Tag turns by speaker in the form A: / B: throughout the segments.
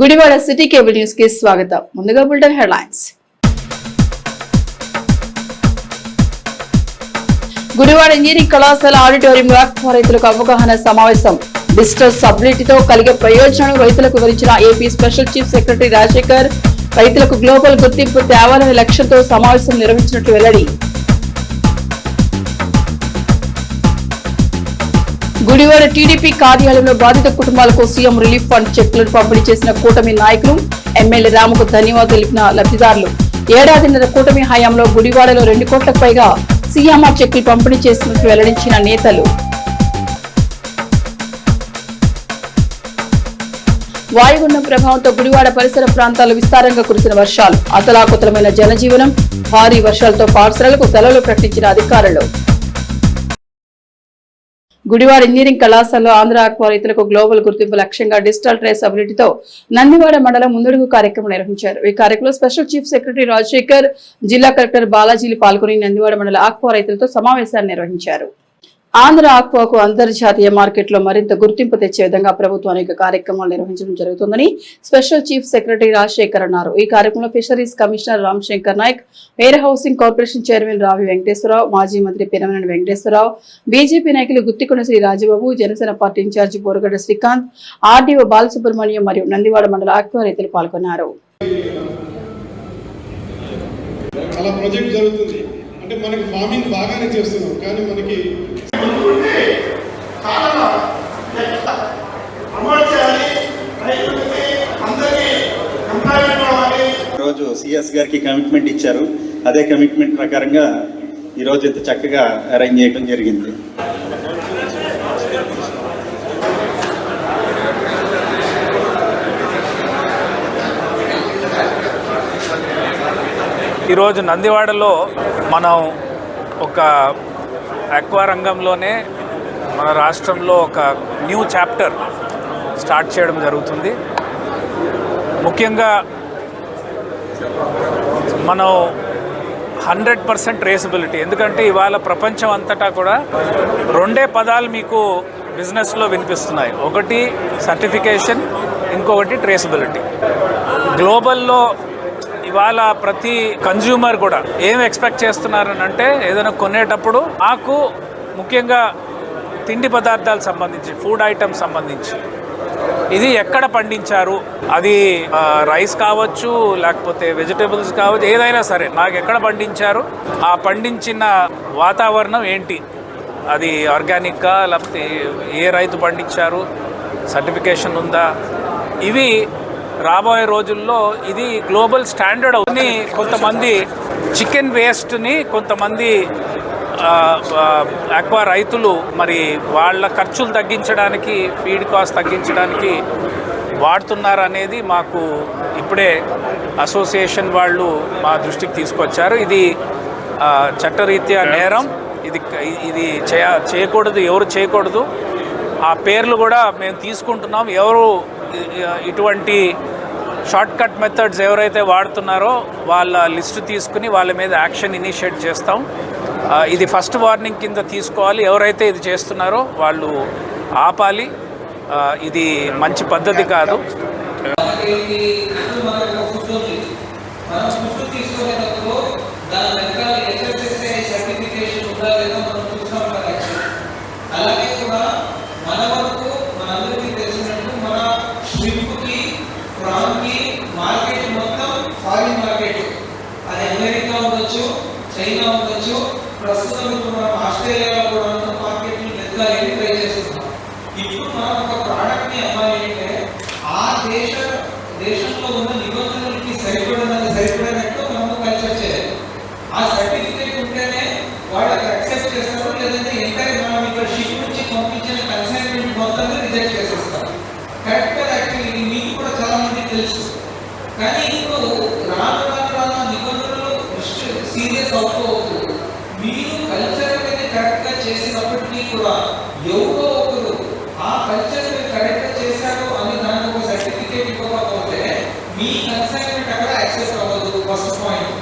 A: Gudivada city cable news కి స్వాగతం. ముందుగా బులెటిన్ హెడ్లైన్స్. గుడివాడ ఇంజనీరింగ్ కళాశాల ఆడిటోరియంలో రైతులకు అవగాహన సమావేశం. డిజిటల్ సబ్సిడీతో కలిగే ప్రయోజనాలు రైతులకు వివరించిన AP special chief secretary Rajasekhar. రైతులకు గ్లోబల్ గుర్తింపు తేవాలనే లక్ష్యంతో సమావేశం నిర్వహించినట్లు వెల్లడి. గుడివాడ టీడీపీ కార్యాలయంలో బాధిత కుటుంబాలకు సీఎం రిలీఫ్ ఫండ్ చెక్లను పంపిణీ చేసిన కూటమి నాయకులు. ఎమ్మెల్యే రాముకు ధన్యవాదాలు తెలిపిన లబ్ధిదారులు. ఏడాదిన్నర కూటమి హయాంలో గుడివాడలో 2 కోట్లకు పైగా సీఎంఆర్ చెక్లు పంపిణీ చేసినట్లు వెల్లడించిన నేతలు. వాయుగుండం ప్రభావంతో గుడివాడ పరిసర ప్రాంతాల్లో విస్తారంగా కురిసిన వర్షాలు. అతలాకుతలమైన జనజీవనం. భారీ వర్షాలతో పాఠశాలలకు సెలవులు ప్రకటించిన అధికారులు. గుడివాడ ఇంజనీరింగ్ కళాశాలలో ఆంధ్ర ఆక్వా రైతులకు గ్లోబల్ గుర్తింపు లక్ష్యంగా డిజిటల్ ట్రేసబిలిటీతో నందివాడ మండలం ముందడుగు కార్యక్రమం నిర్వహించారు. ఈ కార్యక్రమంలో స్పెషల్ చీఫ్ సెక్రటరీ రాజశేఖర్, జిల్లా కలెక్టర్ బాలాజీలు పాల్గొని నందివాడ మండల ఆక్వా రైతులతో సమావేశాన్ని నిర్వహించారు. ఆంధ్ర ఆక్వాకు అంతర్జాతీయ మార్కెట్లో మరింత గుర్తింపు తెచ్చే విధంగా ప్రభుత్వం అనేక కార్యక్రమాలు నిర్వహించడం జరుగుతుందని స్పెషల్ చీఫ్ సెక్రటరీ రాజశేఖర్ అన్నారు. ఈ కార్యక్రమంలో fisheries commissioner Ramashankar Nayak, warehousing corporation chairman Ravi Venkateswararao, మాజీ మంత్రి పినమనేని వెంకటేశ్వరరావు, బీజేపీ నాయకులు Guthikonda Sri Rajababu, Janasena party incharge Boragadda Srikanth, RDO Balasubrahmanyam మరియు నందివాడ మండల ఆక్వా రైతులు పాల్గొన్నారు.
B: అంటే మనకి ఫార్మింగ్ బాగానే చేస్తున్నాం, కానీ మనకి
C: రోజు సిఎస్ గారికి కమిట్మెంట్ ఇచ్చారు. అదే కమిట్మెంట్ ప్రకారంగా ఈరోజు ఇంత చక్కగా అరేంజ్ చేయడం జరిగింది.
D: ఈరోజు నందివాడలో మనం ఒక ఆక్వా రంగంలోనే మన రాష్ట్రంలో ఒక న్యూ చాప్టర్ స్టార్ట్ చేయడం జరుగుతుంది. ముఖ్యంగా మనం 100% ట్రేసబిలిటీ, ఎందుకంటే ఇవాళ ప్రపంచం అంతటా కూడా 2 పదాలు మీకు బిజినెస్లో వినిపిస్తున్నాయి. ఒకటి సర్టిఫికేషన్, ఇంకొకటి ట్రేసబిలిటీ. గ్లోబల్లో ఇవాళ ప్రతి కన్జ్యూమర్ కూడా ఏం ఎక్స్పెక్ట్ చేస్తున్నారని అంటే, ఏదైనా కొనేటప్పుడు మాకు ముఖ్యంగా తిండి పదార్థాలకు సంబంధించి, ఫుడ్ ఐటమ్స్ సంబంధించి ఇది ఎక్కడ పండించారు, అది రైస్ కావచ్చు, లేకపోతే వెజిటేబుల్స్ కావచ్చు, ఏదైనా సరే నాకు ఎక్కడ పండించారు, ఆ పండించిన వాతావరణం ఏంటి, అది ఆర్గానిక్గా లేకపోతే ఏ రైతు పండించారు, సర్టిఫికేషన్ ఉందా, ఇవి రాబోయే రోజుల్లో ఇది గ్లోబల్ స్టాండర్డ్ అవుతుంది. కొంతమంది చికెన్ వేస్ట్ని కొంతమంది ఆక్వా రైతులు మరి వాళ్ళ ఖర్చులు తగ్గించడానికి, ఫీడ్ కాస్ట్ తగ్గించడానికి వాడుతున్నారు అనేది మాకు ఇప్పుడే అసోసియేషన్ వాళ్ళు మా దృష్టికి తీసుకొచ్చారు. ఇది చట్టరీత్యా నేరం, ఇది చేయకూడదు, ఎవరు చేయకూడదు. ఆ పేర్లు కూడా మేము తీసుకుంటున్నాం. ఎవరు ఇటువంటి షార్ట్ కట్ మెథడ్స్ ఎవరైతే వాడుతున్నారో వాళ్ళ లిస్టు తీసుకుని వాళ్ళ మీద యాక్షన్ ఇనిషియేట్ చేస్తాం. ఇది ఫస్ట్ వార్నింగ్ కింద తీసుకోవాలి. ఎవరైతే ఇది చేస్తున్నారో వాళ్ళు ఆపాలి. ఇది మంచి పద్ధతి కాదు.
E: మార్కెట్ మొత్తం ఫారిన్ మార్కెట్, అది అమెరికా ఉండొచ్చు, చైనా ఉండొచ్చు, ప్రస్తుతం ఇప్పుడు మనం ఆస్ట్రేలియాలో కూడా మార్కెట్ని పెద్దగా ఎంట్రీ చేస్తున్నాం. ఇప్పుడు మనం ఒక ప్రోడక్ట్ని అమ్మాలి అంటే ఆ దేశంలో ఉన్న నిబంధనలకి సరిపడినట్టు మనము కల్చర్ చేయాలి. ఆ సర్టిఫికేట్ ఉంటేనే వాళ్ళకి యాక్సెప్ట్ చేస్తారు, లేదంటే ఎంటైర్ మనం ఇక్కడ షిప్ నుంచి పంపించిన కన్సైన్మెంట్ మొత్తాన్ని రిజెక్ట్ చేసేస్తారు. కరెక్ట్ గా యాక్చువల్లీ మీకు కూడా చాలా మంది తెలుసు. కానీ ఇప్పుడు రాను నిబంధనలు సీరియస్ అవుతూ మీరు కల్చర్ అనేది కరెక్ట్గా చేసినప్పటికీ కూడా ఎవరో ఒకరు ఆ కల్చర్ కరెక్ట్గా చేశారు అని దానికి ఒక సర్టిఫికేట్ ఇవ్వకపోతే మీ కన్సైన్మెంట్ అక్కడ యాక్సెప్ట్ అవ్వదు. First point.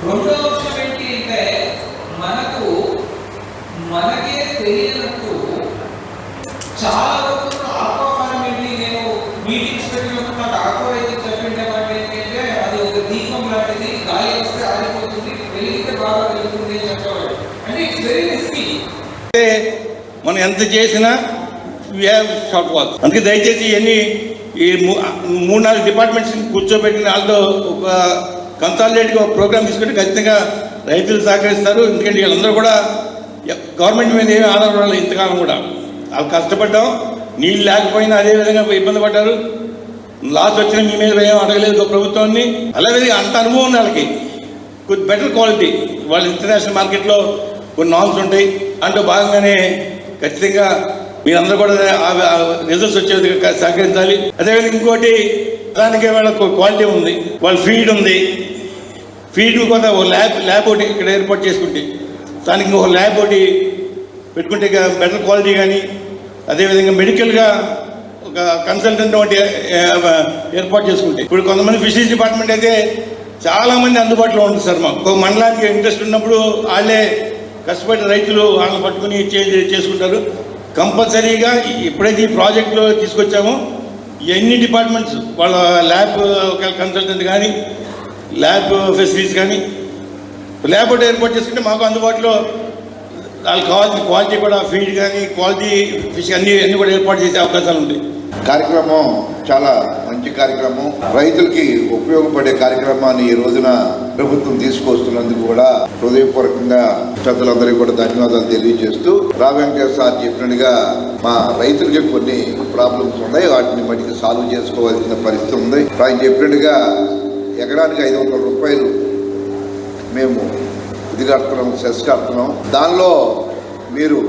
E: రెండో అంశం ఏంటి అంటే, మనకే తెలియనట్టు చాలా వరకు ఆక్వా ఫార్మ్ ఏంటి, నేను మీటింగ్స్ పెట్టినప్పుడు నాకు ఆక్వా
F: ఎంత చేసినా షార్ట్ వాల్. అందుకే దయచేసి ఇవన్నీ ఈ 3-4 డిపార్ట్మెంట్స్ కూర్చోబెట్టిన వాళ్ళతో ఒక కన్సాలిడేట్గా ఒక ప్రోగ్రామ్ తీసుకుంటే ఖచ్చితంగా రైతులు సహకరిస్తారు. ఎందుకంటే వీళ్ళందరూ కూడా గవర్నమెంట్ మీద ఏమీ ఆధారపడాలి. ఇంతకాలం కూడా వాళ్ళు కష్టపడ్డాం, నీళ్ళు లేకపోయినా అదే విధంగా ఇబ్బంది పడ్డారు. లాస్ వచ్చిన మీ మీద ఏం అడగలేదు ప్రభుత్వాన్ని. అలాగే అంత అనుభవం ఉన్న వాళ్ళకి కొద్ది బెటర్ క్వాలిటీ, వాళ్ళు ఇంటర్నేషనల్ మార్కెట్లో కొన్ని నామ్స్ ఉంటాయి. అంటూ భాగంగానే ఖచ్చితంగా మీరందరూ కూడా రిజల్ట్స్ వచ్చే విధంగా సహకరించాలి. అదేవిధంగా ఇంకోటి దానికి వాళ్ళకు క్వాలిటీ ఉంది, వాళ్ళ ఫీడ్ ఉంది. ఫీడ్ కొంత ఒక ల్యాబ్ ఒకటి ఇక్కడ ఏర్పాటు చేసుకుంటే, దానికి ఒక ల్యాబ్ ఒకటి పెట్టుకుంటే బెటర్ క్వాలిటీ కానీ, అదేవిధంగా మెడికల్గా ఒక కన్సల్టెంట్ ఒకటి ఏర్పాటు చేసుకుంటే. ఇప్పుడు కొంతమంది ఫిషరీస్ డిపార్ట్మెంట్ అయితే చాలామంది అందుబాటులో ఉంటుంది సార్. మాకు ఒక మండలానికి ఇంట్రెస్ట్ ఉన్నప్పుడు వాళ్ళే కష్టపడి రైతులు వాళ్ళని పట్టుకుని చేసుకుంటారు. కంపల్సరీగా ఎప్పుడైతే ఈ ప్రాజెక్టులో తీసుకొచ్చామో ఎన్ని డిపార్ట్మెంట్స్ వాళ్ళ ల్యాబ్ కన్సల్టెంట్ కానీ, ల్యాబ్ ఫెసిలిటీస్ కానీ, ల్యాబ్ ఒకటి ఏర్పాటు చేసుకుంటే మాకు అందుబాటులో వాళ్ళకి కావాల్సిన క్వాలిటీ కూడా, ఫీడ్ కానీ, క్వాలిటీ ఫిష్ అన్నీ కూడా ఏర్పాటు చేసే అవకాశాలు ఉంటాయి.
G: కార్యక్రమం చాలా మంచి కార్యక్రమం, రైతులకి ఉపయోగపడే కార్యక్రమాన్ని ఈ రోజున ప్రభుత్వం తీసుకొస్తున్నందుకు కూడా హృదయపూర్వకంగా పెద్దలందరికీ కూడా ధన్యవాదాలు తెలియజేస్తూ, వెంకటేశ్వర సార్ చెప్పినట్టుగా మా రైతులకి కొన్ని ప్రాబ్లమ్స్ ఉన్నాయి, వాటిని మటుకు సాల్వ్ చేసుకోవాల్సిన పరిస్థితి ఉంది. ఆయన చెప్పినట్టుగా ఎకరానికి 500 రూపాయలు మేము ఇది కడుతున్నాం, సెస్ కడుతున్నాం. దానిలో మీరు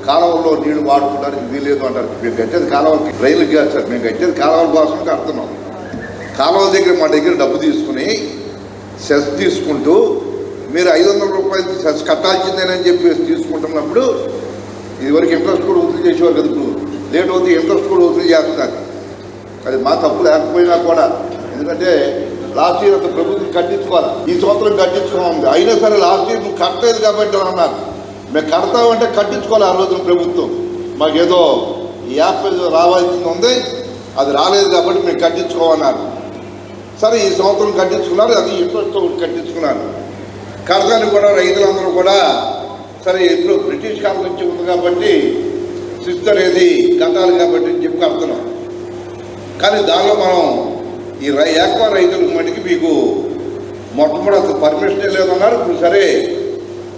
G: కాలువల్లో నీళ్లు వాడుకోవడానికి వీలేదు అంటారు. మేము కట్టేది కాలువలకి, రైలుకి కాదు సార్, మేము కట్టేది కాలువల కోసం కడుతున్నాం. కాలువల దగ్గర మా దగ్గర డబ్బు తీసుకుని సెస్ తీసుకుంటూ మీరు 500 రూపాయలు సెస్ కట్టాల్సిందేనని చెప్పి తీసుకుంటున్నప్పుడు ఇదివరకు ఇంట్రెస్ట్ కూడా వసూలు చేసేవారు కదా, ఇప్పుడు లేట్ అవుతుంది ఇంట్రెస్ట్ కూడా వసూలు చేస్తున్నారు. అది మా తప్పు లేకపోయినా కూడా, ఎందుకంటే లాస్ట్ ఇయర్ అంత ప్రభుత్వం కట్టించుకోవాలి, ఈ సంవత్సరం కట్టించుకోవాలి. అయినా సరే లాస్ట్ ఇయర్ నువ్వు కట్టలేదు కాబట్టి అన్నారు. మేము కడతామంటే కట్టించుకోవాలి. ఆ రోజున ప్రభుత్వం మాకేదో ఈ యాప్ రావాల్సింది ఉంది, అది రాలేదు కాబట్టి మేము కట్టించుకోమన్నారు. సరే ఈ సంవత్సరం కట్టించుకున్నారు, అది ఇంట్రెస్ట్తో కట్టించుకున్నారు. కడతానికి కూడా రైతులందరూ కూడా సరే ఎప్పుడు బ్రిటిష్ కాలం నుంచి ఉంది కాబట్టి శిస్తు అనేది కట్టాలి కాబట్టి అని చెప్పి కడుతున్నాం. కానీ దానిలో మనం ఈ ఏకవా రైతులకు మటుకు మీకు మొట్టమొదటి అసలు పర్మిషన్ లేదన్నారు. ఇప్పుడు సరే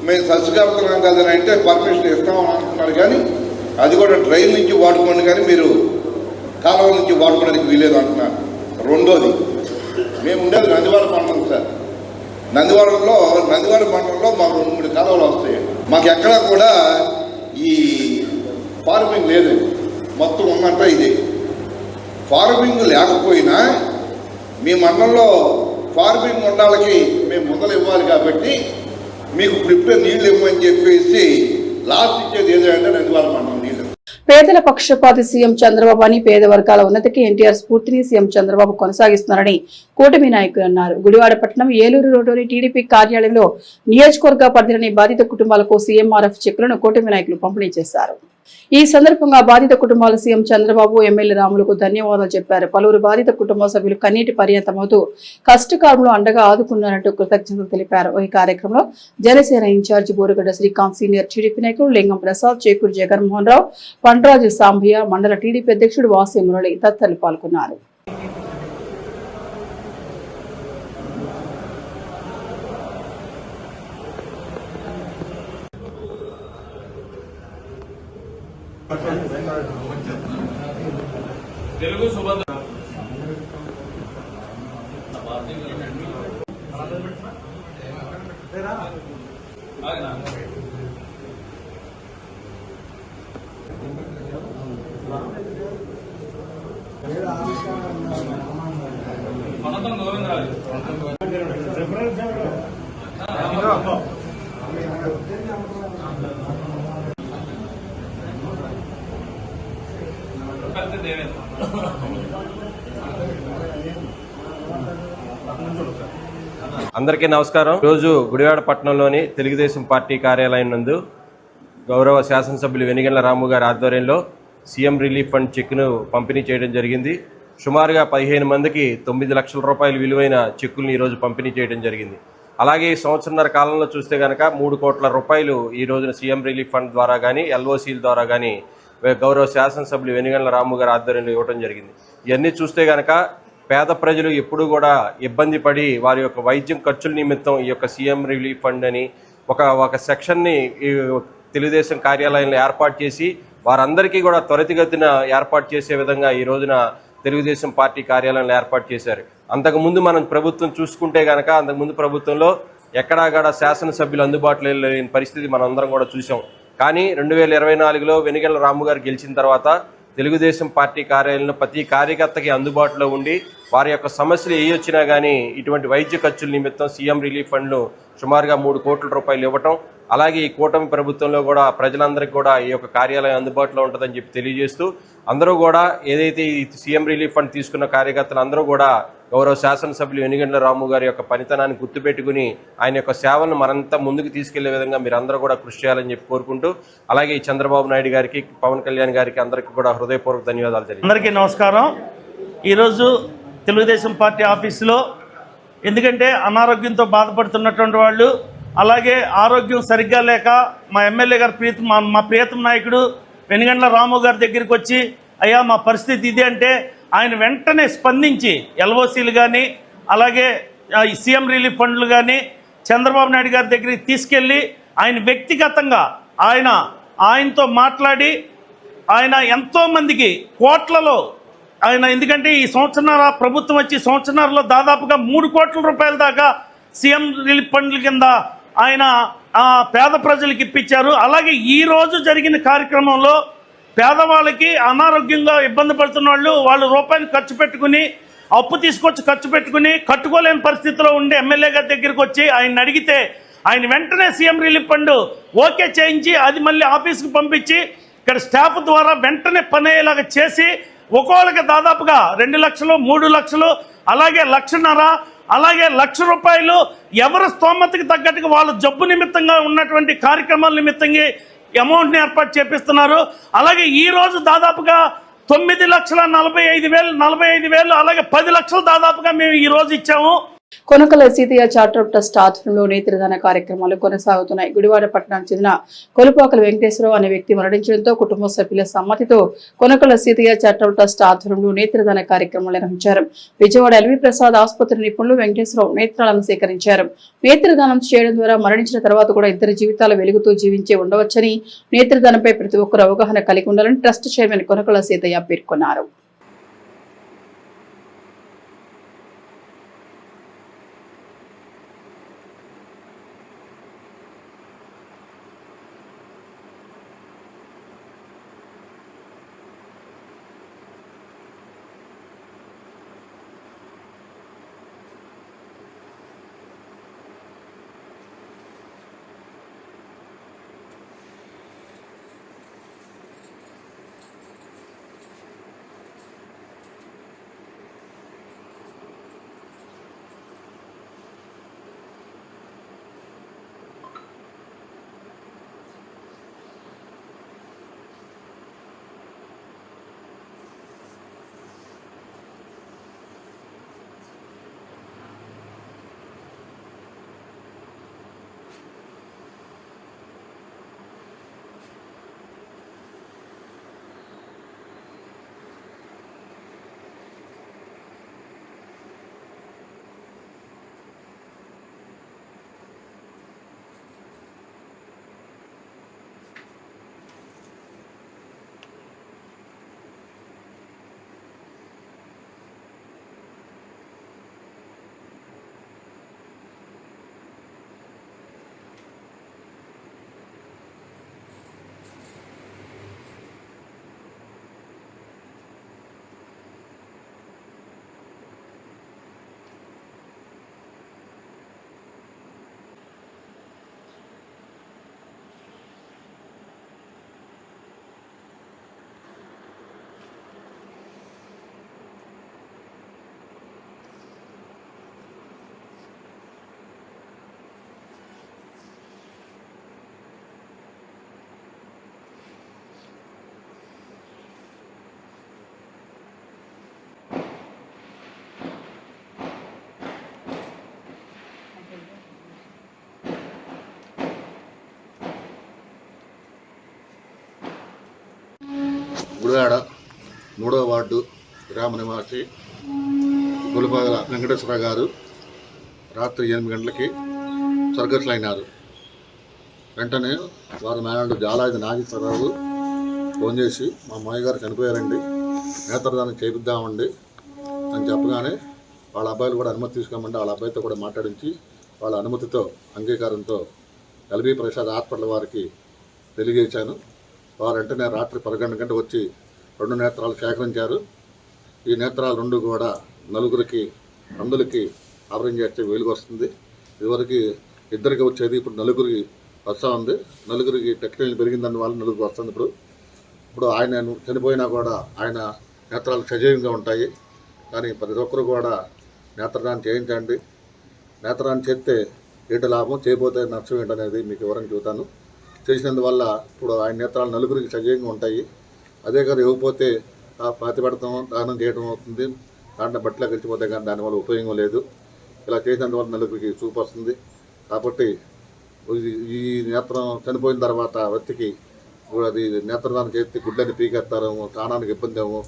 G: మేము సస్సు కడుతున్నాం కదని అంటే పర్మిషన్ ఇస్తామని అంటున్నారు, కానీ అది కూడా డ్రైన్ నుంచి వాడుకోండి కానీ మీరు కాలువ నుంచి వాడుకోవడానికి వీలేదు అంటున్నారు. రెండోది, మేము ఉండేది నందివాడ మండలం సార్. నందివాడ మండలంలో మాకు 2-3 కాలువలు వస్తాయి. మాకు ఎక్కడా కూడా ఈ ఫార్మింగ్ లేదు, మొత్తం ఉందంట. ఇది ఫార్మింగ్ లేకపోయినా మీ మండలంలో ఫార్మింగ్ ఉండాలకి మేము మొదలు ఇవ్వాలి కాబట్టి మీకు ప్రిపేర్ నీళ్ళు ఇవ్వమని చెప్పేసి లాస్ట్ ఇచ్చేది ఏదంటే నందివాడ మండలం నీళ్ళు.
A: పేదల పక్షపాతి సీఎం చంద్రబాబు అని, పేద వర్గాల ఉన్నతికి ఎన్టీఆర్ స్ఫూర్తిని సీఎం చంద్రబాబు కొనసాగిస్తున్నారని కూటమి నాయకులు అన్నారు. గుడివాడ పట్టణం ఏలూరు రోడ్డులోని టీడీపీ కార్యాలయంలో నియోజకవర్గ పరిధిలోని బాధిత కుటుంబాలకు సీఎంఆర్ఎఫ్ చెక్కులను కూటమి నాయకులు పంపిణీ చేశారు. ఈ సందర్భంగా బాధిత కుటుంబాల సీఎం చంద్రబాబు, ఎమ్మెల్యే రాములకు ధన్యవాదాలు చెప్పారు. పలువురు బాధిత కుటుంబ సభ్యులు కన్నీటి పర్యంతమవుతూ కష్టకాలంలో అండగా ఆదుకున్నారంటూ కృతజ్ఞతలు తెలిపారు. ఈ కార్యక్రమంలో Janasena incharge Borugadda Srikanth, senior TDP నాయకులు లింగం ప్రసాద్, చేకూరు జగన్మోహన్ రావు, పండ్రాజు సాంబయ్య, మండల టీడీపీ అధ్యక్షుడు వాసి మురళి తదితరులు పాల్గొన్నారు.
D: తెలుగు సుభద్ర మనతం గోవిందరాజు
H: అందరికీ నమస్కారం. రోజు గుడివాడ పట్టణంలోని తెలుగుదేశం పార్టీ కార్యాలయం నందు గౌరవ శాసనసభ్యులు వెనిగండ్ల రాము గారి ఆధ్వర్యంలో సీఎం రిలీఫ్ ఫండ్ చెక్ను పంపిణీ చేయడం జరిగింది. సుమారుగా 15 మందికి 9 లక్షల రూపాయల విలువైన చెక్కులను ఈరోజు పంపిణీ చేయడం జరిగింది. అలాగే ఈ సంవత్సరన్నర కాలంలో చూస్తే కనుక 3 కోట్ల రూపాయలు ఈ రోజున సీఎం రిలీఫ్ ఫండ్ ద్వారా కానీ ఎల్ఓసీల ద్వారా కానీ గౌరవ శాసనసభ్యులు వెనిగండ్ల రాము గారి ఆధ్వర్యంలో ఇవ్వడం జరిగింది. ఇవన్నీ చూస్తే కనుక పేద ప్రజలు ఎప్పుడు కూడా ఇబ్బంది పడి వారి యొక్క వైద్యం ఖర్చుల నిమిత్తం ఈ యొక్క సీఎం రిలీఫ్ ఫండ్ అని ఒక సెక్షన్ని తెలుగుదేశం కార్యాలయంలో ఏర్పాటు చేసి వారందరికీ కూడా త్వరితగతిన ఏర్పాటు చేసే విధంగా ఈ రోజున తెలుగుదేశం పార్టీ కార్యాలయంలో ఏర్పాటు చేశారు. అంతకుముందు మనం ప్రభుత్వం చూసుకుంటే కనుక అంతకుముందు ప్రభుత్వంలో ఎక్కడాగడ శాసనసభ్యులు అందుబాటులో లేని పరిస్థితి మనందరం కూడా చూసాం. కానీ 2024లో వెనిగండ్ల రాము గారు గెలిచిన తర్వాత తెలుగుదేశం పార్టీ కార్యాలయంలో ప్రతి కార్యకర్తకి అందుబాటులో ఉండి వారి యొక్క సమస్యలు ఏ వచ్చినా కానీ ఇటువంటి వైద్య ఖర్చుల నిమిత్తం సీఎం రిలీఫ్ ఫండ్లు సుమారుగా 3 కోట్ల రూపాయలు ఇవ్వటం, అలాగే ఈ కూటమి ప్రభుత్వంలో కూడా ప్రజలందరికీ కూడా ఈ యొక్క కార్యాలయం అందుబాటులో ఉంటుందని చెప్పి తెలియజేస్తూ అందరూ కూడా ఏదైతే ఈ సీఎం రిలీఫ్ ఫండ్ తీసుకున్న కార్యకర్తలు అందరూ కూడా గౌరవ శాసనసభ్యులు వెనిగండ్ల రాము గారి యొక్క పనితనాన్ని గుర్తుపెట్టుకుని ఆయన యొక్క సేవలను మరింత ముందుకు తీసుకెళ్లే విధంగా మీరు అందరూ కూడా కృషి చేయాలని చెప్పి కోరుకుంటూ, అలాగే ఈ చంద్రబాబు నాయుడు గారికి, పవన్ కళ్యాణ్ గారికి అందరికీ కూడా హృదయపూర్వక ధన్యవాదాలు తెలియజేస్తాను.
I: అందరికీ నమస్కారం. ఈరోజు తెలుగుదేశం పార్టీ ఆఫీసులో ఎందుకంటే అనారోగ్యంతో బాధపడుతున్నటువంటి వాళ్ళు, అలాగే ఆరోగ్యం సరిగ్గా లేక మా ఎమ్మెల్యే గారు మా ప్రియతమ నాయకుడు వెనిగండ్ల రాము గారి దగ్గరికి వచ్చి అయ్యా మా పరిస్థితి ఇది అంటే ఆయన వెంటనే స్పందించి ఎల్ఓసీలు కానీ అలాగే సీఎం రిలీఫ్ ఫండ్లు కానీ చంద్రబాబు నాయుడు గారి దగ్గరికి తీసుకెళ్ళి ఆయన వ్యక్తిగతంగా ఆయనతో మాట్లాడి ఆయన ఎంతోమందికి కోట్లలో ఆయన, ఎందుకంటే ఈ సంవత్సరాల ప్రభుత్వం వచ్చి సంవత్సరాల్లో దాదాపుగా 3 కోట్ల రూపాయల దాకా సీఎం రిలీఫ్ ఫండ్ల కింద ఆయన పేద ప్రజలకు ఇప్పించారు. అలాగే ఈరోజు జరిగిన కార్యక్రమంలో పేదవాళ్ళకి అనారోగ్యంగా ఇబ్బంది పడుతున్న వాళ్ళు రూపాయలు ఖర్చు పెట్టుకుని అప్పు తీసుకొచ్చి ఖర్చు పెట్టుకుని కట్టుకోలేని పరిస్థితిలో ఉండే ఎమ్మెల్యే గారి దగ్గరికి వచ్చి ఆయన అడిగితే ఆయన వెంటనే సీఎం రిలీఫ్ ఫండ్ ఓకే చేయించి అది మళ్ళీ ఆఫీస్కి పంపించి ఇక్కడ స్టాఫ్ ద్వారా వెంటనే పని అయ్యేలాగా చేసి ఒక్కొక్కరికి దాదాపుగా 2 లక్షలు 3 లక్షలు అలాగే 1.5 లక్షలు అలాగే 1 లక్ష రూపాయలు ఎవరి స్తోమతకి తగ్గట్టుగా వాళ్ళ జబ్బు నిమిత్తంగా ఉన్నటువంటి కార్యక్రమాల నిమిత్తంగా అమౌంట్ని ఏర్పాటు చేపిస్తున్నారు. అలాగే ఈరోజు దాదాపుగా 9,45,000 అలాగే 10 లక్షలు దాదాపుగా మేము ఈరోజు ఇచ్చాము.
A: కొనకల సీతయ్య చారిటబుల్ ట్రస్ట్ ఆధ్వర్యంలో నేత్రదాన కార్యక్రమాలు కొనసాగుతున్నాయి. గుడివాడ పట్టణానికి చెందిన కొలుపాకల వెంకటేశ్వరరావు అనే వ్యక్తి మరణించడంతో కుటుంబ సభ్యుల సమ్మతితో కొనకల సీతయ్య చారిటబుల్ ట్రస్ట్ ఆధ్వర్యంలో నేత్రదాన కార్యక్రమాలు నిర్వహించారు. విజయవాడ ఎల్వి ప్రసాద్ ఆసుపత్రి నిపుణులు వెంకటేశ్వరరావు నేత్రాలను సేకరించారు. నేత్రదానం చేయడం ద్వారా మరణించిన తర్వాత కూడా ఇద్దరి జీవితాలు వెలుగుతూ జీవించే ఉండవచ్చని, నేత్రదానంపై ప్రతి ఒక్కరు అవగాహన కలిగి ఉండాలని ట్రస్ట్ చైర్మన్ కొనకల సీతయ్య పేర్కొన్నారు.
G: గుడివాడ 3వ వార్డు గ్రామ నివాసి గులపాగల వెంకటేశ్వర గారు రాత్రి 8 గంటలకి స్వర్గస్థులైనారు. వెంటనే వారి మేనల్డ్ జాలాది నాగేశ్వరరావు ఫోన్ చేసి మా అమ్మాయి గారు చనిపోయారండి, నేత్రదానం చేపిద్దామండి అని చెప్పగానే వాళ్ళ అబ్బాయిలు కూడా అనుమతి తీసుకోమంటే వాళ్ళ అబ్బాయితో కూడా మాట్లాడించి వాళ్ళ అనుమతితో అంగీకారంతో ఎల్బీ ప్రసాద్ హాస్పిటల్ వారికి తెలియజేశాను. వారు వెంటనే రాత్రి 11 గంటలకు వచ్చి 2 నేత్రాలు సేకరించారు. ఈ నేత్రాలు 2 కూడా నలుగురికి అందులకి ఆపరేషన్ చేస్తే వెలుగు వస్తుంది. ఇదివరకు 2కి వచ్చేది, ఇప్పుడు నలుగురికి వస్తూ ఉంది. నలుగురికి టెక్నాలజీ పెరిగిందని వాళ్ళు నలుగురికి వస్తుంది. ఇప్పుడు ఆయన చనిపోయినా కూడా ఆయన నేత్రాలు సజీవంగా ఉంటాయి. కానీ ప్రతి ఒక్కరు కూడా నేత్రదానం చేయించండి. నేత్రదానం చేస్తే ఏంటి లాభం, చేయబోతే నష్టం ఏంటనేది మీకు వివరంగా చెబుతాను. చేసినందువల్ల ఇప్పుడు ఆయన నేత్రాలు నలుగురికి సజీవంగా ఉంటాయి. అదే కానీ ఇవ్వకపోతే పాతి పెడతాం, దానం చేయడం అవుతుంది. దాంట్లో బట్టలు గెలిచిపోతే కానీ దానివల్ల ఉపయోగం లేదు. ఇలా చేసినందువల్ల నలుగురికి చూపు వస్తుంది. కాబట్టి ఈ నేత్రం చనిపోయిన తర్వాత వ్యక్తికి అది నేత్రదానం చేస్తే గుడ్లని పీకేస్తారేమో, స్నానానికి ఇబ్బంది ఏమో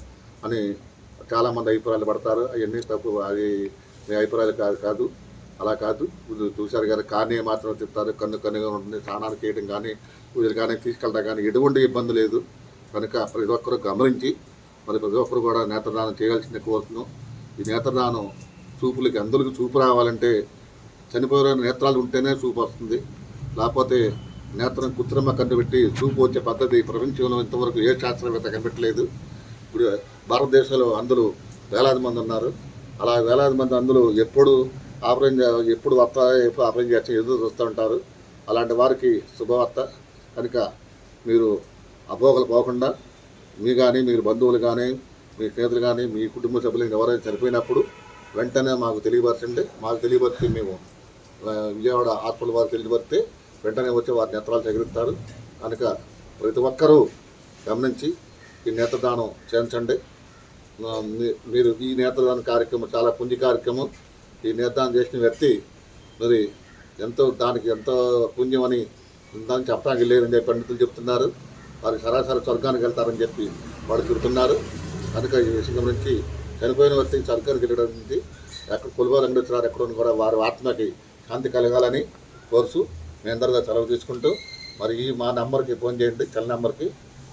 G: అని చాలామంది అభిప్రాయాలు పడతారు. అవన్నీ తప్పు. అది మీ అభిప్రాయాలు కాదు, అలా కాదు. చూశారు కానీ కానీ మాత్రం తిప్పుతారు, కన్నుగా ఉంటుంది. స్నానానికి చేయడం కానీ పూజలు కానీ తీసుకెళ్ళడం కానీ ఎటువంటి ఇబ్బంది లేదు. కనుక ప్రతి ఒక్కరు గమనించి మరి ప్రతి ఒక్కరు కూడా నేత్రదానం చేయాల్సిందే కోరుతున్నాం. ఈ నేత్రదానం చూపులకి అందరికి చూపు రావాలంటే చనిపోయిన నేత్రాలు ఉంటేనే చూపు వస్తుంది. లేకపోతే నేత్రం కృత్రిమ కనిపెట్టి చూపు వచ్చే పద్ధతి ప్రపంచంలో ఇంతవరకు ఏ శాస్త్రవేత్త కనిపెట్టలేదు. ఇప్పుడు భారతదేశంలో అందులో వేలాది మంది ఉన్నారు. అలా వేలాది మంది అందులో ఎప్పుడు ఆపరేషన్ చేస్తే ఎదురు చూస్తూ ఉంటారు. అలాంటి వారికి శుభవార్త. కనుక మీరు అపోహలు పోకుండా మీరు బంధువులు కానీ మీ స్నేహితులు కానీ మీ కుటుంబ సభ్యులు ఎవరైనా చనిపోయినప్పుడు వెంటనే మాకు తెలియపరచండి. మాకు తెలియపరిచి మేము విజయవాడ హాస్పిటల్ వారు తెలియపరిస్తే వెంటనే వచ్చి వారి నేత్రాలు సేకరిస్తారు. కనుక ప్రతి ఒక్కరూ గమనించి ఈ నేత్రదానం చేయించండి. మీరు ఈ నేత్రదాన కార్యక్రమం చాలా పుణ్య కార్యక్రమం. ఈ నేత్రదానం చేసిన వ్యక్తి మరి దానికి ఎంతో పుణ్యం అని దాన్ని చెప్పడానికి లేదని చెప్పి పండితులు చెప్తున్నారు. వారికి సరాసరి స్వర్గానికి వెళ్తారని చెప్పి వాళ్ళు చెబుతున్నారు. కనుక ఈ విషయం గురించి చనిపోయిన వ్యక్తికి స్వర్గానికి వెళ్ళడానికి ఎక్కడ కొలువ వెంకటేశ్వర ఎక్కడ కూడా వారి ఆత్మకి శాంతి కలగాలని కోరుతూ మీ అందరిగా సెలవు తీసుకుంటూ మరి మా నెంబర్కి ఫోన్ చేయండి. సెల్ నెంబర్కి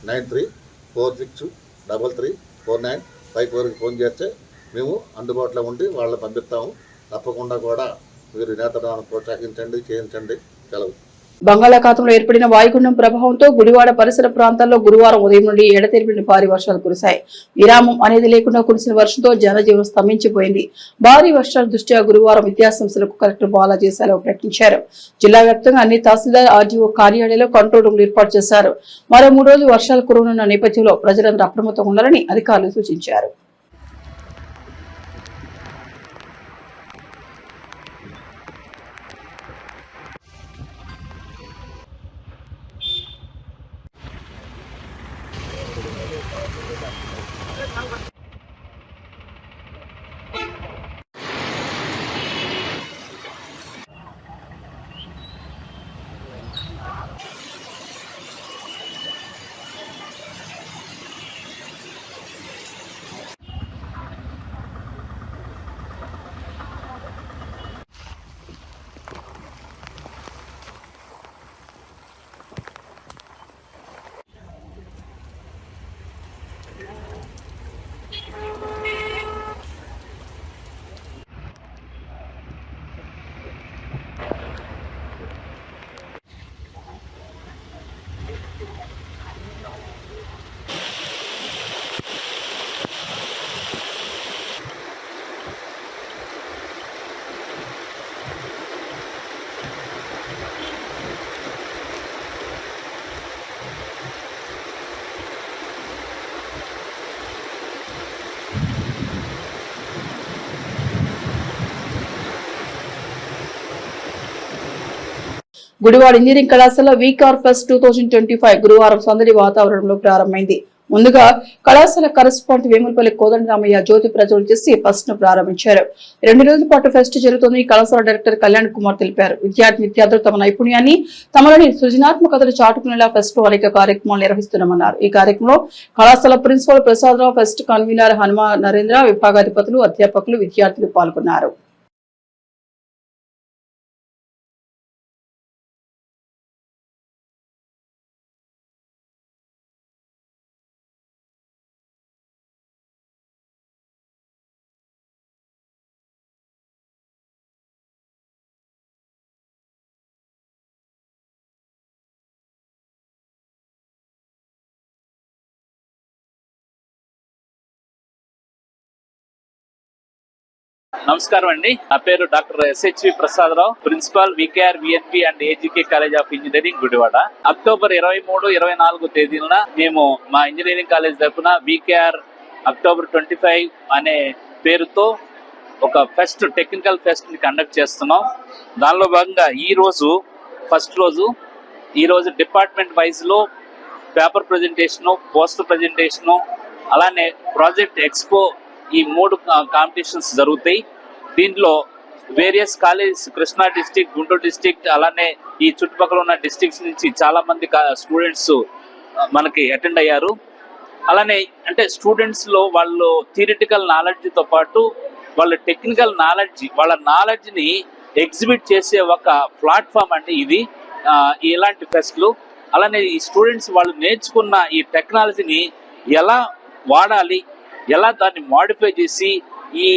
G: 9346334954కి ఫోన్ చేస్తే మేము అందుబాటులో ఉండి వాళ్ళని పంపిస్తాము. తప్పకుండా కూడా మీరు నేత్రదానం ప్రోత్సహించండి, చేయించండి. సెలవు.
A: బంగాళాఖాతంలో ఏర్పడిన వాయుగుండం ప్రభావంతో గుడివాడ పరిసర ప్రాంతాల్లో గురువారం ఉదయం నుండి ఎడతెరిపిన భారీ వర్షాలు కురిశాయి. విరామం అనేది లేకుండా కురిసిన వర్షంతో జనజీవనం స్తంభించిపోయింది. భారీ వర్షాల దృష్ట్యా గురువారం విద్యాసంస్థలకు కలెక్టర్ బాలాజీ సెలవు ప్రకటించారు. జిల్లా వ్యాప్తంగా అన్ని తహసీల్దార్, ఆర్డీఓ కార్యాలయాల్లో కంట్రోల్ రూమ్లు ఏర్పాటు చేశారు. మరో 3 రోజులు వర్షాలు కురవనున్న నేపథ్యంలో ప్రజలందరూ అప్రమత్తంగా ఉండాలని అధికారులు సూచించారు. గుడివాడ ఇంజనీరింగ్ కళాశాల వీక్ ఆర్ ఫెస్ట్ 2025 గురువారం సందడి వాతావరణంలో ప్రారంభమైంది. ముందుగా కళాశాల కరెస్పాండెంట్ వేములపల్లి కోదండరామయ్య జ్యోతి ప్రజ్వలన చేసి ఫెస్ట్ ను ప్రారంభించారు. 2 రోజుల పాటు ఫెస్ట్ జరుగుతుంది. కళాశాల డైరెక్టర్ కళ్యాణ్ కుమార్ తెలిపారు. విద్యార్థులు తమ నైపుణ్యాన్ని తమలోని సృజనాత్మకతను చాటుకునేలా ఫెస్ట్ లో అనేక కార్యక్రమాలు నిర్వహిస్తున్నామన్నారు. ఈ కార్యక్రమంలో కళాశాల principal Prasadarao, fest convener Hanuma Narendra, విభాగాధిపతులు, అధ్యాపకులు, విద్యార్థులు పాల్గొన్నారు.
J: నమస్కారం అండి. నా పేరు doctor SHV Prasadarao, principal VKR VNP and AGK college of engineering Gudivada. October 23, 24 తేదీన మేము మా ఇంజనీరింగ్ కాలేజ్ తరఫున వికేఆర్ అక్టోబర్ 25 అనే పేరుతో ఒక ఫెస్ట్, టెక్నికల్ ఫెస్ట్ ని కండక్ట్ చేస్తున్నాం. దానిలో భాగంగా ఈ రోజు డిపార్ట్మెంట్ వైజ్ లో పేపర్ ప్రజెంటేషను, పోస్టర్ ప్రజెంటేషను, అలానే ప్రాజెక్ట్ ఎక్స్పో, ఈ 3 కాంపిటీషన్స్ జరుగుతాయి. దీంట్లో various college, Krishna district, Guntur district, అలానే ఈ చుట్టుపక్కల ఉన్న డిస్ట్రిక్ట్స్ నుంచి చాలా మంది స్టూడెంట్స్ మనకి అటెండ్ అయ్యారు. అలానే అంటే స్టూడెంట్స్ లో వాళ్ళు థియరిటికల్ నాలెడ్జ్ తో పాటు వాళ్ళ టెక్నికల్ నాలెడ్జ్, వాళ్ళ నాలెడ్జ్ ని ఎగ్జిబిట్ చేసే ఒక ప్లాట్ఫామ్ అండి ఇది ఇలాంటి ఫెస్ట్లు. అలానే ఈ స్టూడెంట్స్ వాళ్ళు నేర్చుకున్న ఈ టెక్నాలజీని ఎలా వాడాలి, ఎలా దాన్ని మాడిఫై చేసి ఈ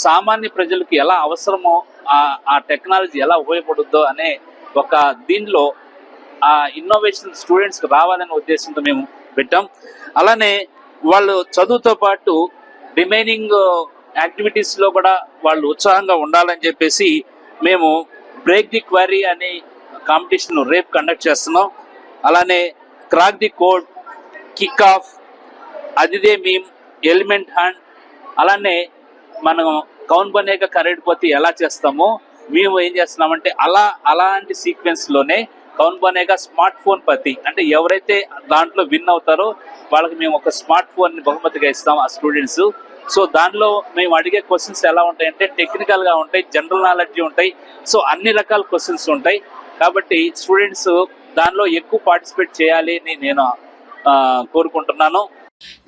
J: సామాన్య ప్రజలకు ఎలా అవసరమో ఆ టెక్నాలజీ ఎలా ఉపయోగపడుద్దో అనే ఒక దీనిలో ఆ ఇన్నోవేషన్ స్టూడెంట్స్కి రావాలనే ఉద్దేశంతో మేము పెట్టాం. అలానే వాళ్ళు చదువుతో పాటు రిమైనింగ్ యాక్టివిటీస్లో కూడా వాళ్ళు ఉత్సాహంగా ఉండాలని చెప్పేసి మేము బ్రేక్ ది క్వరీ అనే కాంపిటీషన్ రేపు కండక్ట్ చేస్తున్నాం. అలానే crack the code, kick off, అదిదే మీమ్, ఎలిమెంట్ హ్యాండ్, అలానే మనం కౌన్ బనేగా కరెక్ట్ ఎలా చేస్తామో మేము ఏం చేస్తున్నామంటే అలాంటి సీక్వెన్స్లోనే కౌన్ బనేగా స్మార్ట్ ఫోన్ పతి, అంటే ఎవరైతే దాంట్లో విన్ అవుతారో వాళ్ళకి మేము ఒక స్మార్ట్ ఫోన్ని బహుమతిగా ఇస్తాం ఆ స్టూడెంట్స్. సో దానిలో మేము అడిగే క్వశ్చన్స్ ఎలా ఉంటాయంటే టెక్నికల్గా ఉంటాయి, జనరల్ నాలెడ్జ్ ఉంటాయి. సో అన్ని రకాల క్వశ్చన్స్ ఉంటాయి. కాబట్టి స్టూడెంట్స్ దానిలో ఎక్కువ పార్టిసిపేట్ చేయాలి అని నేను కోరుకుంటున్నాను.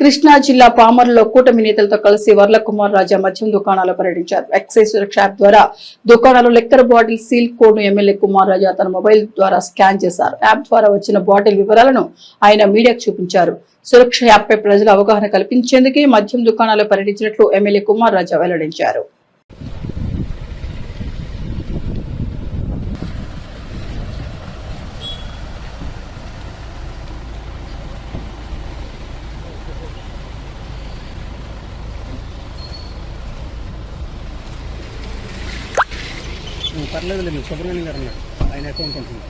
A: కృష్ణా జిల్లా పామర్లో కూటమి నేతలతో కలిసి వర్ల కుమార్ రాజా మద్యం దుకాణాలు పర్యటించారు. ఎక్సైజ్ సురక్ష యాప్ ద్వారా దుకాణాలు లెక్కర్ బాటిల్ సీల్ కోడ్ ను ఎమ్మెల్యే కుమార్ రాజా తన మొబైల్ ద్వారా స్కాన్ చేశారు. యాప్ ద్వారా వచ్చిన బాటిల్ వివరాలను ఆయన మీడియాకు చూపించారు. సురక్ష యాప్ పై ప్రజల అవగాహన కల్పించేందుకే మద్యం దుకాణాలు పర్యటించినట్లు ఎమ్మెల్యే కుమార్ రాజా వెల్లడించారు.
K: పర్లేదు లేదు, సుబ్రహ్మణ్యం గారు ఉన్నారు, ఆయన అకౌంట్ ఉంటుంది.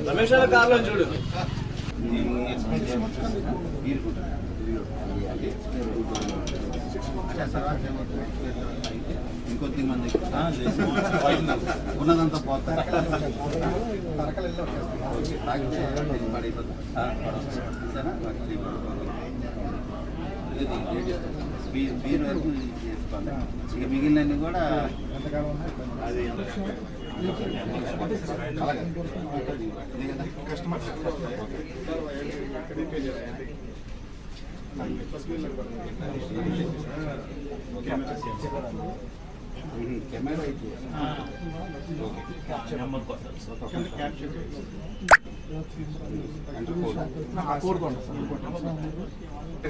F: రమేష్ కార్లో చూడు. ఇంకొద్ది మంది ఉన్నదంతా పోతారు. ఇక మిగిలినన్ని కూడా కస్టమర్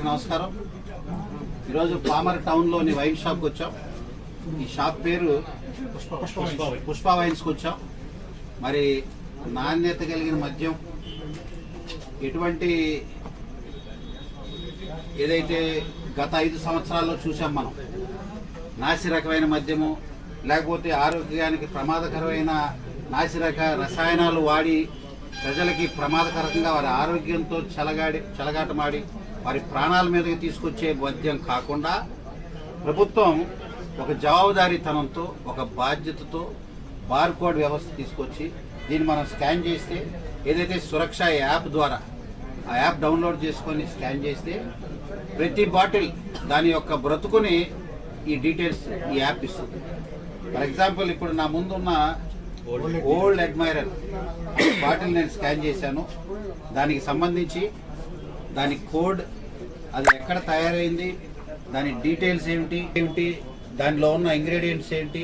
F: నమస్కారం. ఈరోజు పామర్ టౌన్లోని వైన్ షాప్కి వచ్చాం. ఈ షాప్ పేరు పుష్ప వైన్స్కి వచ్చాం. మరి నాణ్యత కలిగిన మద్యం, ఎటువంటి ఏదైతే గత 5 సంవత్సరాల్లో చూసాం మనం, నాసిరకమైన మద్యము, లేకపోతే ఆరోగ్యానికి ప్రమాదకరమైన నాసిరక రసాయనాలు వాడి
L: ప్రజలకి ప్రమాదకరంగా వారి ఆరోగ్యంతో చెలగాటమాడి వారి ప్రాణాల మీదకి తీసుకొచ్చే మద్యం కాకుండా ప్రభుత్వం ఒక జవాబుదారీతనంతో ఒక బాధ్యతతో బార్కోడ్ వ్యవస్థ తీసుకొచ్చి దీన్ని మనం స్కాన్ చేస్తే ఏదైతే సురక్ష యాప్ ద్వారా ఆ యాప్ డౌన్లోడ్ చేసుకొని స్కాన్ చేస్తే ప్రతి బాటిల్ దాని యొక్క బ్రతుకుని ఈ డీటెయిల్స్ ఈ యాప్ ఇస్తుంది. ఫర్ ఎగ్జాంపుల్ ఇప్పుడు నా ముందున్న ఓల్డ్ అడ్మైరర్ బాటిల్ నేను స్కాన్ చేశాను. దానికి సంబంధించి దాని కోడ్, అది ఎక్కడ తయారైంది, దాని డీటెయిల్స్ ఏమిటి, దానిలో ఉన్న ఇంగ్రీడియంట్స్ ఏంటి,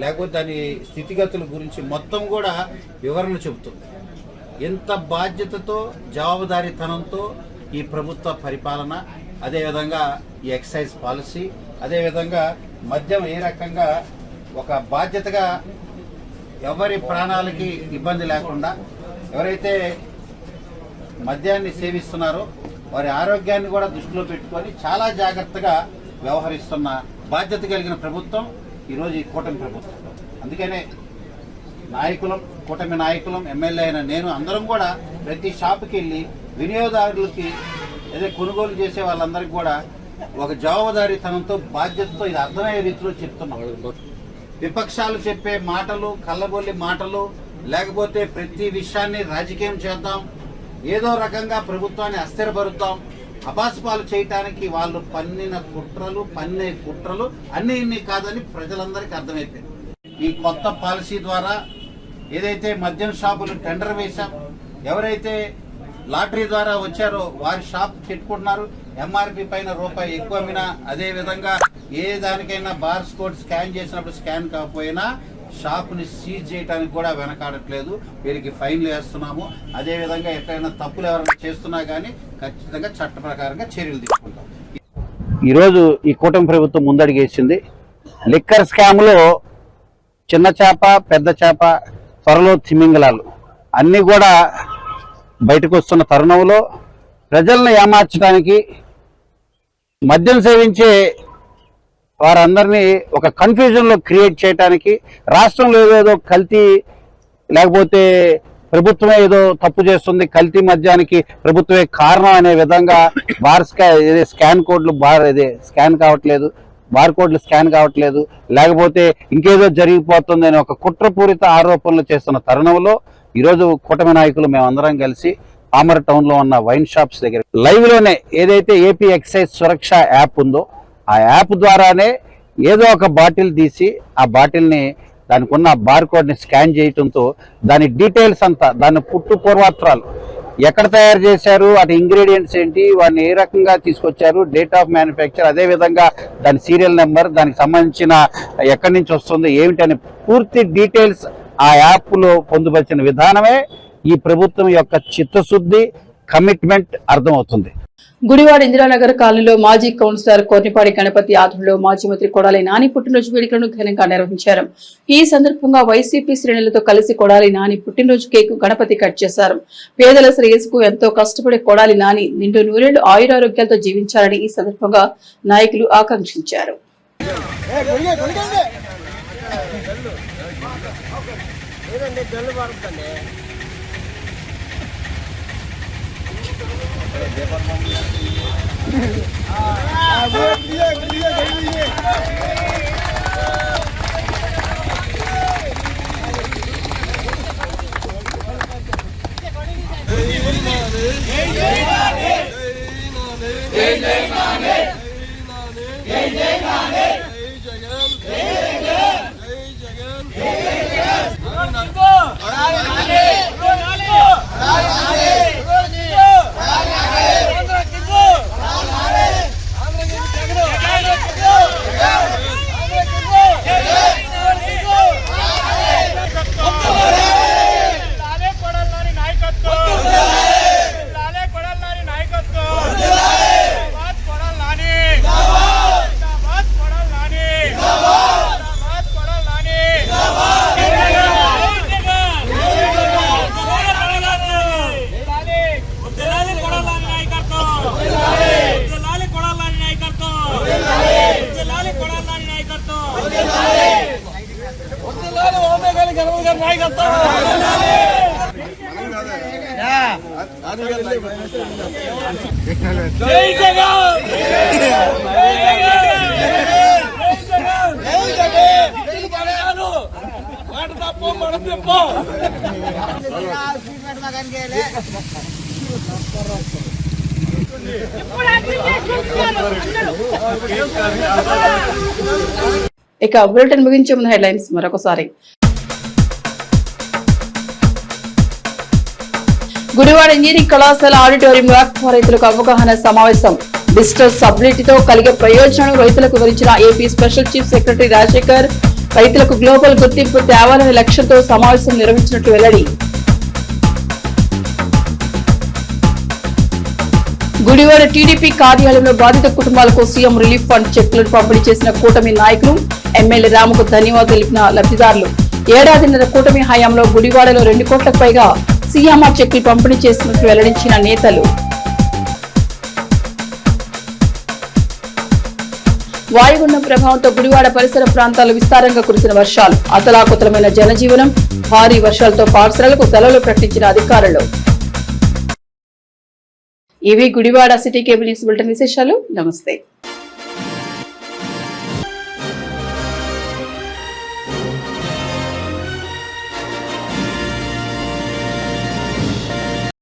L: లేకపోతే దాని స్థితిగతుల గురించి మొత్తం కూడా వివరణ చెబుతుంది. ఎంత బాధ్యతతో జవాబుదారీతనంతో ఈ ప్రభుత్వ పరిపాలన, అదేవిధంగా ఈ ఎక్సైజ్ పాలసీ, అదేవిధంగా మద్యం ఏ రకంగా ఒక బాధ్యతగా ఎవరి ప్రాణాలకి ఇబ్బంది లేకుండా ఎవరైతే మద్యాన్ని సేవిస్తున్నారో వారి ఆరోగ్యాన్ని కూడా దృష్టిలో పెట్టుకొని చాలా జాగ్రత్తగా వ్యవహరిస్తున్న బాధ్యత కలిగిన ప్రభుత్వం ఈరోజు ఈ కూటమి ప్రభుత్వం. అందుకనే నాయకులం, కూటమి నాయకులం, ఎమ్మెల్యే అయిన నేను అందరం కూడా ప్రతి షాపుకి వెళ్ళి వినియోగదారులకి ఏదో కొనుగోలు చేసే వాళ్ళందరికీ కూడా ఒక జవాబుదారీతనంతో బాధ్యతతో ఇది అర్థమయ్యే రీతిలో చెప్తున్నాం. విపక్షాలు చెప్పే మాటలు, కళ్ళబొల్లి మాటలు, లేకపోతే ప్రతి విషయాన్ని రాజకీయం చేద్దాం, ఏదో రకంగా ప్రభుత్వాన్ని అస్థిరపరుద్దాం, అపాస్పాలు చేయటానికి వాళ్ళు పన్నే కుట్రలు అన్ని ఇన్ని కాదని ప్రజలందరికీ అర్థమైపోయింది. ఈ కొత్త పాలసీ ద్వారా ఏదైతే మద్యం షాపులు టెండర్ వేశాం, ఎవరైతే లాటరీ ద్వారా వచ్చారో వారి షాప్ పెట్టుకుంటున్నారు. ఎంఆర్పి పైన రూపాయి ఎక్కువ అమ్మినా, అదే విధంగా ఏ దానికైనా బార్ కోడ్ స్కాన్ చేసినప్పుడు స్కాన్ కాకపోయినా షాప్ని సీజ్ చేయడానికి కూడా వెనకాడట్లేదు. వీరికి ఫైన్లు వేస్తున్నాము. అదేవిధంగా ఎక్కడైనా తప్పులు ఎవరైనా చేస్తున్నా కానీ ఖచ్చితంగా చట్ట ప్రకారంగా చర్యలు తీసుకుంటాం. ఈరోజు ఈ కూటమి ప్రభుత్వం ముందడిగేసింది. లిక్కర్ స్కామ్లో చిన్న చేప, పెద్ద చేప, త్వరలో తిమింగలాలు అన్నీ కూడా బయటకు వస్తున్న తరుణంలో ప్రజలను ఏమార్చడానికి, మద్యం సేవించే వారందరినీ ఒక కన్ఫ్యూజన్లో క్రియేట్ చేయడానికి, రాష్ట్రంలో ఏదో కల్తీ లేకపోతే ప్రభుత్వమే ఏదో తప్పు చేస్తుంది, కల్తీ మద్యానికి ప్రభుత్వమే కారణం అనే విధంగా స్కాన్ కోడ్లు స్కాన్ కావట్లేదు, బార్ కోడ్లు స్కాన్ కావట్లేదు, లేకపోతే ఇంకేదో జరిగిపోతుంది అని ఒక కుట్రపూరిత ఆరోపణలు చేస్తున్న తరుణంలో ఈరోజు కూటమి నాయకులు మేమందరం కలిసి పామర్ టౌన్లో ఉన్న వైన్ షాప్స్ దగ్గర లైవ్లోనే ఏదైతే ఏపీ ఎక్సైజ్ సురక్ష యాప్ ఉందో ఆ యాప్ ద్వారానే ఏదో ఒక బాటిల్ తీసి ఆ బాటిల్ని దానికి ఉన్న బార్ కోడ్ని స్కాన్ చేయటంతో దాని డీటెయిల్స్ అంతా, దాని పూర్వాత్రాలు, ఎక్కడ తయారు చేశారు, అటు ఇంగ్రీడియంట్స్ ఏంటి, వాటిని ఏ రకంగా తీసుకొచ్చారు, డేట్ ఆఫ్ మ్యానుఫ్యాక్చర్, అదేవిధంగా దాని సీరియల్ నెంబర్, దానికి సంబంధించిన ఎక్కడి నుంచి వస్తుంది ఏమిటి అని పూర్తి డీటెయిల్స్ ఆ యాప్లో పొందుపరిచిన విధానమే ఈ ప్రభుత్వం యొక్క చిత్తశుద్ధి, కమిట్మెంట్ అర్థమవుతుంది.
A: గుడివాడ ఇందిరానగర్ కాలనీలో మాజీ కౌన్సిలర్ కోర్నిపాడి గణపతి ఆధ్వర్యంలో మాజీ మంత్రి కొడాలి నాని పుట్టినరోజు వేడుకలను ఘనంగా నిర్వహించారు. ఈ సందర్భంగా వైసీపీ శ్రేణులతో కలిసి కొడాలి నాని పుట్టినరోజు కేకు గణపతి కట్ చేశారు. పేదల శ్రేయస్సుకు ఎంతో కష్టపడే కొడాలి నాని నిండు నూరేళ్లు ఆయురారోగ్యాలతో జీవించాలని ఈ సందర్భంగా నాయకులు ఆకాంక్షించారు. ఇక బులెటిన్ ముగించే ముందు హెడ్లైన్స్ మరొకసారి. గుడివాడ ఇంజనీరింగ్ కళాశాల ఆడిటోరియంలో ఆక్వా రైతులకు అవగాహన సమావేశం. డిజిటల్ సబ్సిడీతో కలిగే ప్రయోజనాలు రైతులకు వివరించిన AP special chief secretary Rajasekhar. రైతులకు గ్లోబల్ గుర్తింపు తేవాలనే లక్ష్యంతో సమావేశం నిర్వహించినట్టు వెల్లడి. గుడివాడ టీడీపీ కార్యాలయంలో బాధిత కుటుంబాలకు సీఎం రిలీఫ్ ఫండ్ చెక్లను పంపిణీ చేసిన కూటమి నాయకులు. ఎమ్మెల్యే రాముకు ధన్యవాదాలు తెలిపిన లబ్ధిదారులు. ఏడాదిన్నర కూటమి హయాంలో గుడివాడలో 2 కోట్లకు పైగా సీఎంఆర్ చెక్లు పంపిణీ చేసినట్లు వెల్లడించిన నేతలు. వాయుగుండం ప్రభావంతో గుడివాడ పరిసర ప్రాంతాల్లో విస్తారంగా కురిసిన వర్షాలు. అతలాకుతలమైన జనజీవనం. భారీ వర్షాలతో పాఠశాలలకు సెలవులు ప్రకటించిన అధికారులు. ఇవి Gudivada city cable news bulletin విశేషాలు. నమస్తే.